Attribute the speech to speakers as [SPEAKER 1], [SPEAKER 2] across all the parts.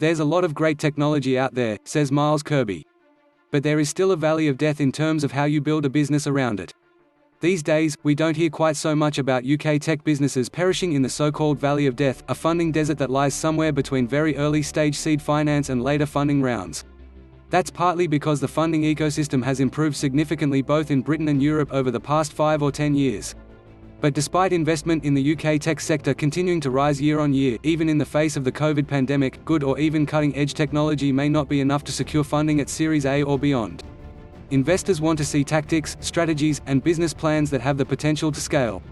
[SPEAKER 1] There's a lot of great technology out there, says Miles Kirby. But there is still a valley of death in terms of how you build a business around it. These days, we don't hear quite so much about UK tech businesses perishing in the so-called Valley of Death, a funding desert that lies somewhere between very early-stage seed finance and later funding rounds. That's partly because the funding ecosystem has improved significantly both in Britain and Europe over the past 5 or 10 years. But despite investment in the UK tech sector continuing to rise year on year, even in the face of the COVID pandemic, good or even cutting-edge technology may not be enough to secure funding at Series A or beyond. Investors want to see tactics, strategies, and business plans that have the potential to scale.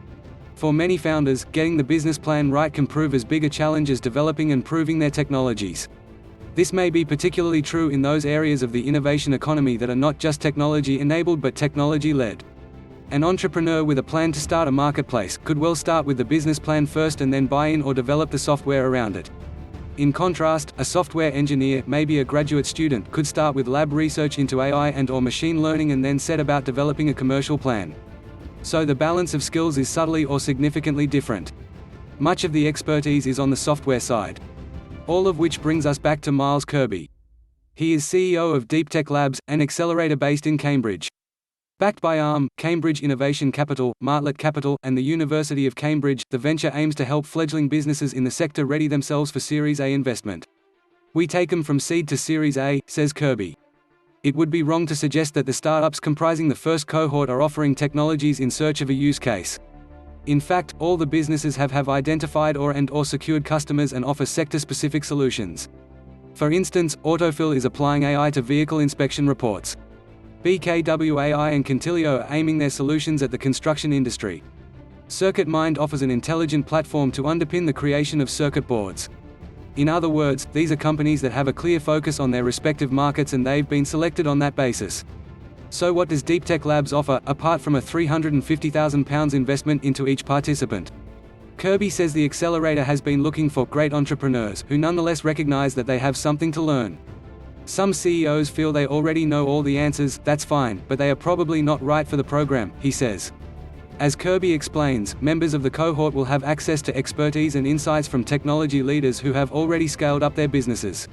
[SPEAKER 1] For many founders, getting the business plan right can prove as big a challenge as developing and proving their technologies. This may be particularly true in those areas of the innovation economy that are not just technology-enabled but technology-led. An entrepreneur with a plan to start a marketplace could well start with the business plan first and then buy in or develop the software around it. In contrast, a software engineer, maybe a graduate student, could start with lab research into AI and/or machine learning and then set about developing a commercial plan. So the balance of skills is subtly or significantly different. Much of the expertise is on the software side. All of which brings us back to Miles Kirby. He is CEO of Deeptech Labs, an accelerator based in Cambridge. Backed by Cambridge Innovation Capital, Martlet Capital, and the University of Cambridge, the venture aims to help fledgling businesses in the sector ready themselves for Series A investment. We take them from seed to Series A, says Kirby. It would be wrong to suggest that the startups comprising the first cohort are offering technologies in search of a use case. In fact, all the businesses have identified or secured customers and offer sector-specific solutions. For instance, Autofill is applying AI to vehicle inspection reports. BKwai and Contilio are aiming their solutions at the construction industry. CircuitMind offers an intelligent platform to underpin the creation of circuit boards. In other words, these are companies that have a clear focus on their respective markets and they've been selected on that basis. So what does Deeptech Labs offer, apart from a £350,000 investment into each participant? Kirby says the accelerator has been looking for great entrepreneurs, who nonetheless recognize that they have something to learn. Some CEOs feel they already know all the answers, that's fine, but they are probably not right for the program, he says. As Kirby explains, members of the cohort will have access to expertise and insights from technology leaders who have already scaled up their businesses.